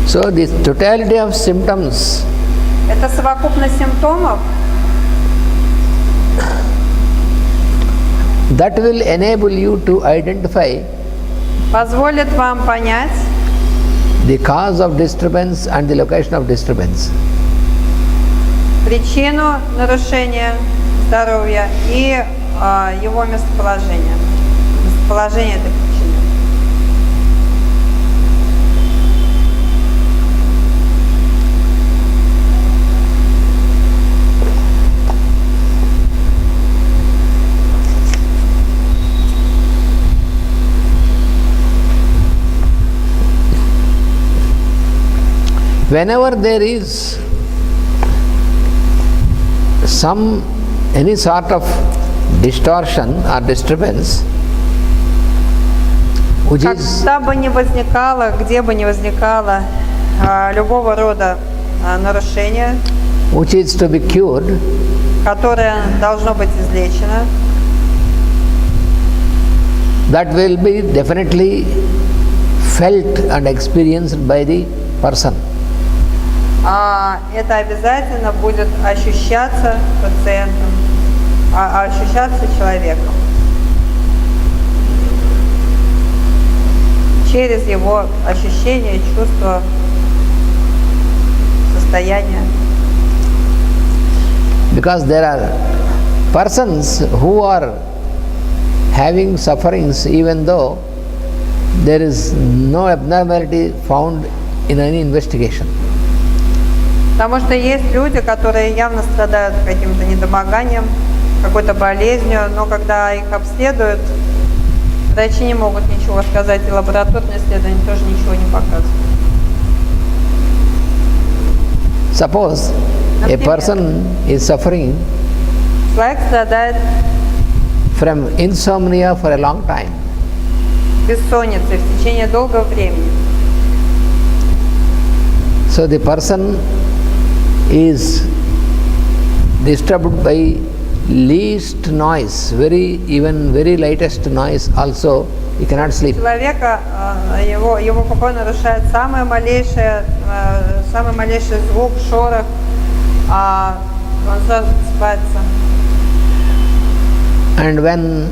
So this totality of symptoms, это совокупность симптомов, that will enable you to identify позволит вам понять the cause of disturbance and the location of disturbance. причину нарушения здоровья и его местоположение этой причины. Whenever there is any sort of distortion or disturbance, which is Когда бы ни возникало, где бы ни возникало любого рода нарушение, which is to be cured, которое должно быть излечено, that will be definitely felt and experienced by the person. это обязательно будет ощущаться пациентом, ощущаться человеком через его ощущения, чувства, состояние. Because there are persons who are having sufferings even though there is no abnormality found in any investigation. Потому что есть люди, которые явно страдают каким-то недомоганием, какой-то болезнью, но когда их обследуют, врачи не могут ничего сказать, и лабораторные исследования тоже ничего не показывают. Suppose a person is suffering Человек страдает from insomnia for a long time. бессонницей в течение долгого времени. So the person is disturbed by least noise, even very lightest noise also, he cannot sleep. Человека, его покой нарушает самый малейший звук, шорох, он сразу просыпается. And when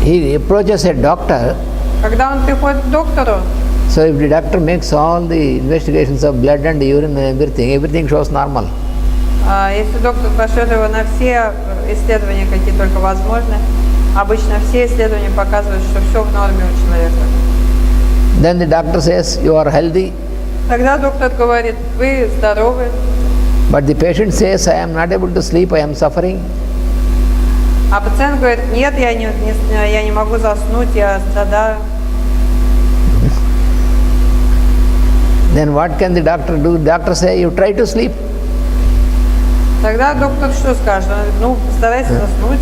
he approaches a doctor, Когда он приходит к доктору, so if the doctor makes all the investigations of blood and urine and everything shows normal. Если доктор пошлет его на все исследования, какие только возможны, обычно все исследования показывают, что все в норме у человека. Then the doctor says, you are healthy. Тогда доктор говорит, вы здоровы. But the patient says, I am not able to sleep, I am suffering. А пациент говорит, нет, я не могу заснуть, я страдаю. Then what can the doctor do? The doctor say, you try to sleep. Тогда доктор что скажет? Он говорит, ну, постарайся заснуть.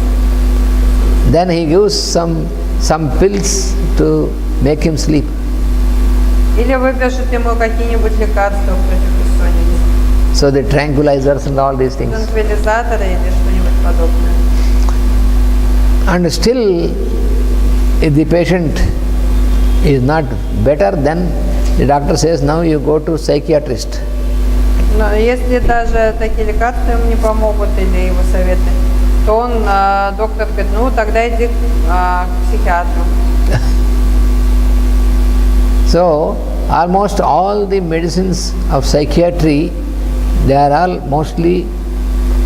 Then he gives some pills to make him sleep. Или выпишет ему какие-нибудь лекарства против бессонницы. So the tranquilizers and all these things. Транквилизаторы или что-нибудь подобное. And still, if the patient is not better, then the doctor says, now you go to psychiatrist. Но если даже такие лекарства ему не помогут или его советы, то доктор говорит, ну тогда иди к психиатру. So, almost all the medicines of psychiatry, they are all mostly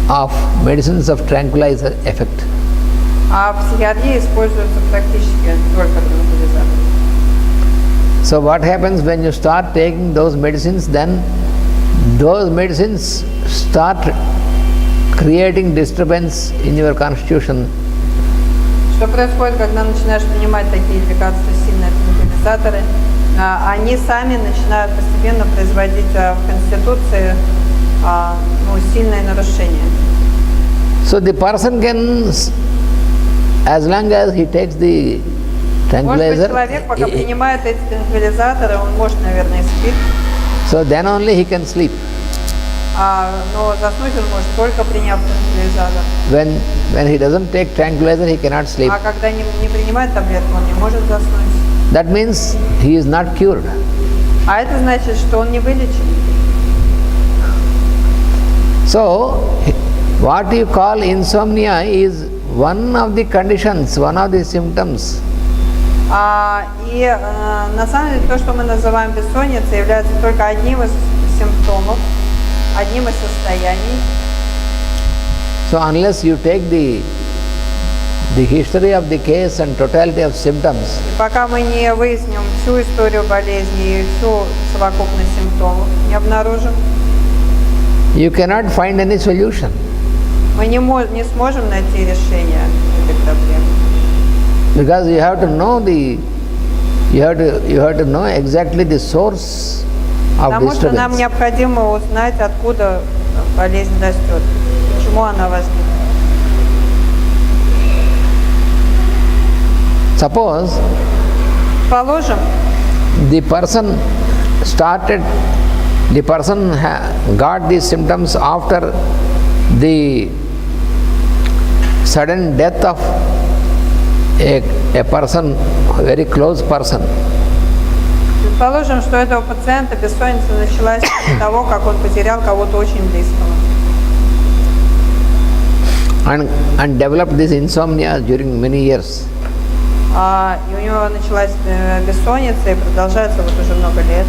of medicines of tranquilizer effect. А в психиатрии используются практически только транквилизаторы. So what happens when you start taking those medicines, then those medicines start creating disturbance in your constitution. Что происходит, когда начинаешь принимать такие лекарства, сильные транквилизаторы? Они сами начинают постепенно производить в конституции сильные нарушения. So the person can, as long as he takes the tranquilizer, может быть, человек, пока принимает эти транквилизаторы, он может, наверное, спит. So then only he can sleep. Но заснуть он может только приняв транквилизатор. When he doesn't take tranquilizer, he cannot sleep. А когда не принимает таблетку, он не может заснуть. That means he is not cured. А это значит, что он не вылечен. So, what you call insomnia is one of the conditions, one of the symptoms. На самом деле то, что мы называем бессонницей, является только одним из симптомов, одним из состояний. So unless you take the history of the case and totality of symptoms, И пока мы не выясним всю историю болезни и всю совокупность симптомов, не обнаружим, you cannot find any solution. мы не сможем найти решение этой проблемы. Because you have to know you have to know exactly the source of Потому что нам disturbance. необходимо узнать, откуда болезнь растет, почему она возникла. Suppose Положим, the person got these symptoms after the sudden death of a person, a very close person. предположим, что у этого пациента бессонница началась после того, как он потерял кого-то очень близкого. And developed this insomnia during many years. И у него началась бессонница и продолжается вот уже много лет.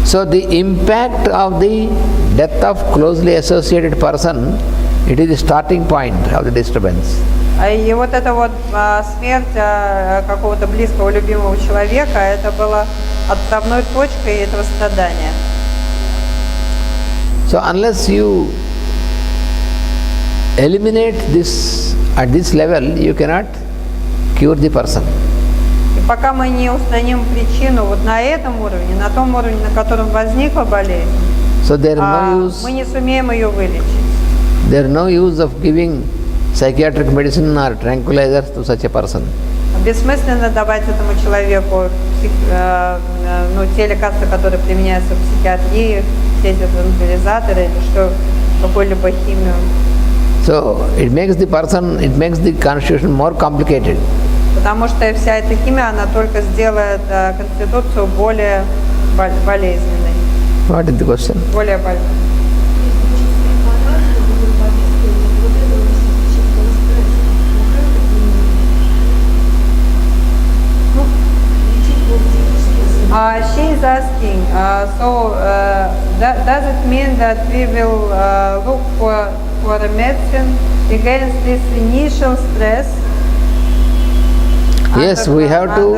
So the impact of the death of closely associated person, it is the starting point of the disturbance. И вот эта вот смерть какого-то близкого, любимого человека, это было отправной точкой этого страдания. So unless you eliminate this at this level, you cannot cure the person. И пока мы не устраним причину вот на этом уровне, на том уровне, на котором возникла болезнь, So there is no use. мы не сумеем ее вылечить. There is no use of giving psychiatric medicine or tranquilizers to such a person. Бессмысленно давать этому человеку те лекарства, которые применяются в психиатрии, все эти транквилизаторы или какую-либо химию. So it makes the constitution more complicated. Потому что вся эта химия, она только сделает конституцию более болезненной. What is the question? Более больной. She is asking, does it mean that we will look for a medicine against this initial stress? Yes, we have to,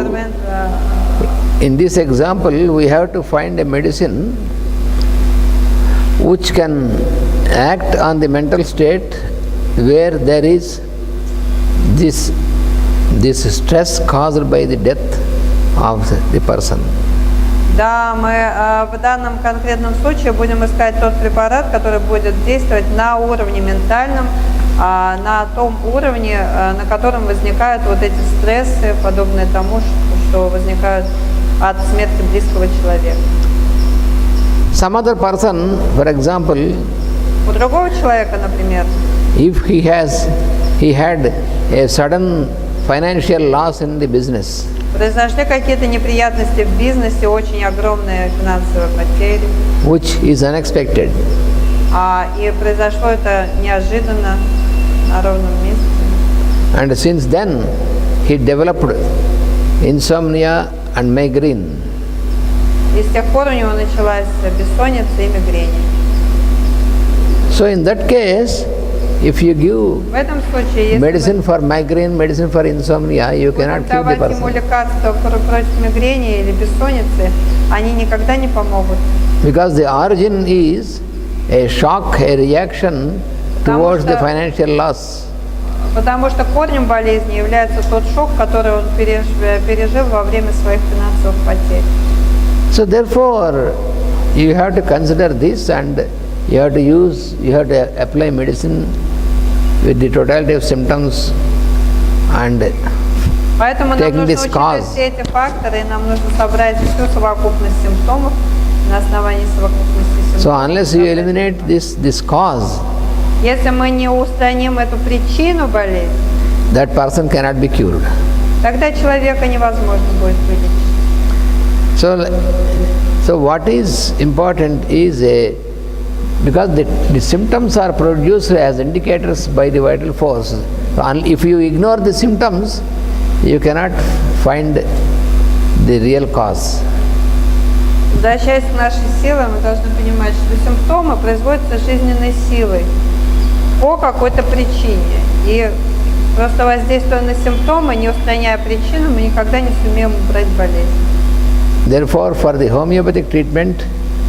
in this example, we have to find a medicine which can act on the mental state where there is this stress caused by the death of the person. Да, мы в данном конкретном случае будем искать тот препарат, который будет действовать на уровне ментальном, на том уровне, на котором возникают вот эти стрессы, подобные тому, что возникают от смерти близкого человека. Some other person, for example, У другого человека, например, if he had a sudden financial loss in the business, произошли какие-то неприятности в бизнесе, очень огромные финансовые потери, which is unexpected, и произошло это неожиданно на ровном месте. and since then he developed insomnia and migraine. И с тех пор у него началась бессонница и мигрень. So in that case, if you give В этом случае, если medicine for migraine, medicine for insomnia, you cannot cure the давать ему person. лекарства против мигрени или бессонницы, они никогда не помогут. Because the origin is a shock, a reaction towards the financial loss. Потому что корнем болезни является тот шок, который он пережил во время своих финансовых потерь. So therefore, you have to consider this, and you have to apply medicine with the totality of symptoms and Поэтому нам taking нужно this учитывать cause. все эти факторы, и нам нужно собрать всю совокупность симптомов на основании совокупности So симптомов. unless you eliminate this cause, Если мы не устраним эту причину болезни, that person cannot be cured. тогда человека невозможно будет вылечить. So So what is important is because the symptoms are produced as indicators by the vital force. So if you ignore the symptoms, you cannot find the real cause. Возвращаясь к нашей силе, мы должны понимать, что симптомы производятся жизненной силой по какой-то причине. И просто воздействуя на симптомы, не устраняя причину, мы никогда не сумеем убрать болезнь. Therefore, for the homeopathic treatment,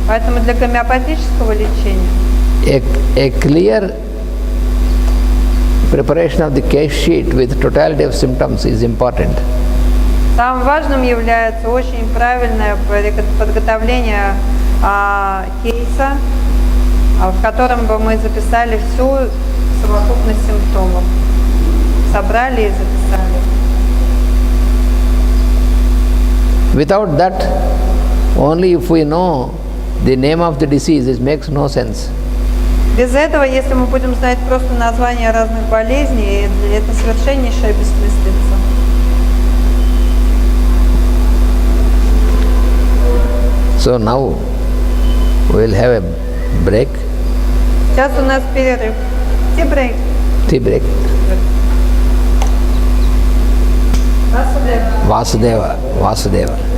Поэтому для гомеопатического лечения a clear preparation of the case sheet with totality of symptoms is important. самым важным является очень правильное подготовление кейса, в котором бы мы записали всю совокупность симптомов. Собрали и записали. Without that, only if we know the name of the disease, it makes no sense. Без этого, если мы будем знать просто названия разных болезней, это совершеннейшая бессмыслица. So now we will have a break. Сейчас у нас перерыв. Tea break. Vasudeva. Vasudeva.